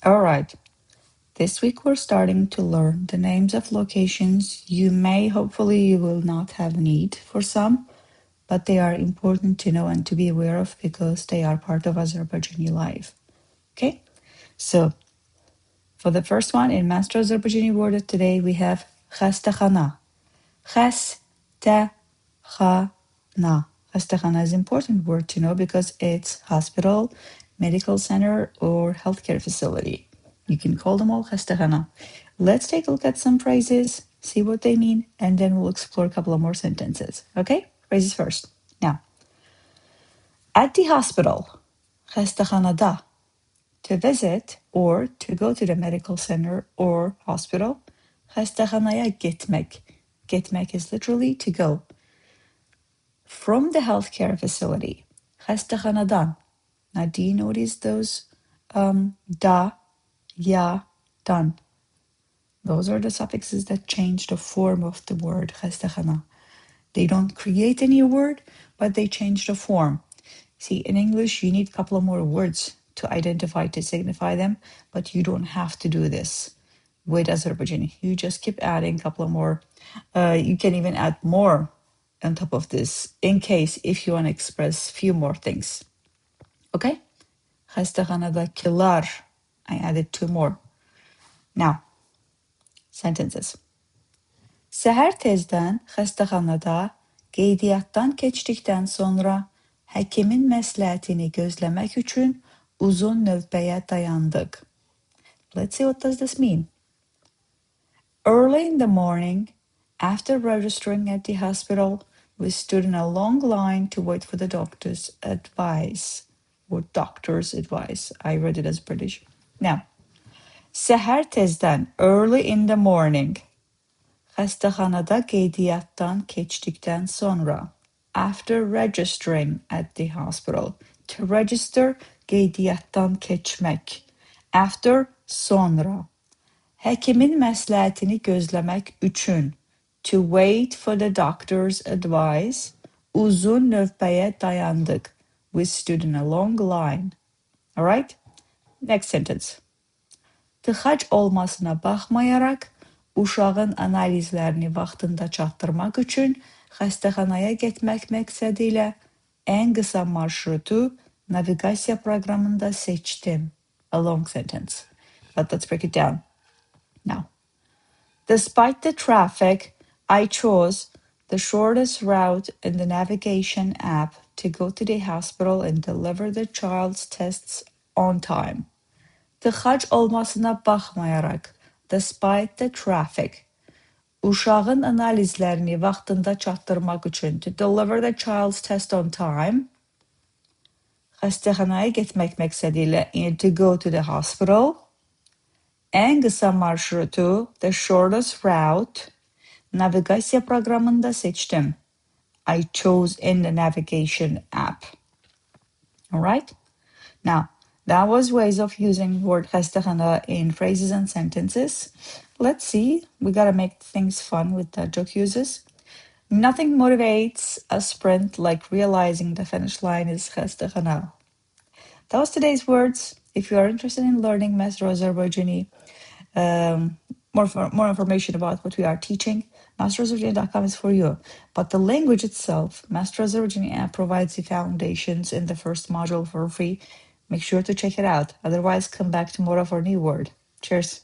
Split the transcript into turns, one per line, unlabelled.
All right. This week we're starting to learn the names of locations. Hopefully you will not have need for some, but they are important to know and to be aware of because they are part of Azerbaijani life. Okay? So, for the first one, in Master Azerbaijani word of today, we have Xəstəxana. XÆSTEXANA. Xəstəxana is an important word to know because it's hospital, medical center, or healthcare facility. You can call them all Xəstəxana. Let's take a look at some phrases, see what they mean, and then we'll explore a couple of more sentences. Okay? Phrases first. Now, at the hospital, Xəstəxanada. To visit or to go to the medical center or hospital, XÆSTəXANAya getmək. Getmək is literally to go. From the healthcare facility, XÆSTəXANAdan. Now, do you notice those da, ya, dan? Those are the suffixes that change the form of the word XÆSTəXANA. They don't create a new word, but they change the form. See, in English, you need a couple of more words to identify, to signify them, but you don't have to do this with Azerbaijani. You just keep adding a couple of more. You can even add more on top of this in case if you want to express a few more things. Okay? XÆSTəXANAdakilar. I added 2 more. Now, sentences. Səhər tezdən xəstəxanada qeydiyyatdan keçdikdən sonra həkimin məsləhətini gözləmək üçün uzun növbəyə dayandıq. Let's see what does this mean. Early in the morning, after registering at the hospital, we stood in a long line to wait for the doctor's advice. Or doctor's advice. I read it as British. Now, Səhər tezdən, early in the morning. Xəstəxanada qeydiyyatdan keçdikdən sonra. After registering at the hospital. To register, qeydiyyatdan keçmək. After, sonra. Həkimin məsləhətini gözləmək üçün. To wait for the doctor's advice. Uzun növbəyə dayandıq. We stood in a long line. All right? Next sentence. Tıxac olmasına baxmayaraq, uşağın analizlərini vaxtında çatdırmaq üçün xəstəxanaya getmək məqsədilə ən qısa marşrutu naviqasiya proqramında seçdim. A long sentence, but let's break it down. Now, despite the traffic, I chose the shortest route in the navigation app to go to the hospital and deliver the child's tests on time. Tıxac olmasına baxmayaraq, despite the traffic, uşağın analizlərini vaxtında çatdırmaq üçün to deliver the child's test on time, xəstəxanaya getmək məqsədilə to go to the hospital, ən qısa marşrutu, the shortest route, naviqasiya proqramında seçdim. I chose in the navigation app. All right? Now, that was ways of using word XÆSTEXANAda in phrases and sentences. Let's see. We gotta make things fun with the joke uses. Nothing motivates a sprint like realizing the finish line is XÆSTEXANA. That was today's words. If you are interested in learning Master Azerbaijani, more information about what we are teaching, masterazerbaijani.com is for you. But the language itself, Master Azerbaijani app provides the foundations in the first module for free. Make sure to check it out. Otherwise, come back tomorrow for a new word. Cheers.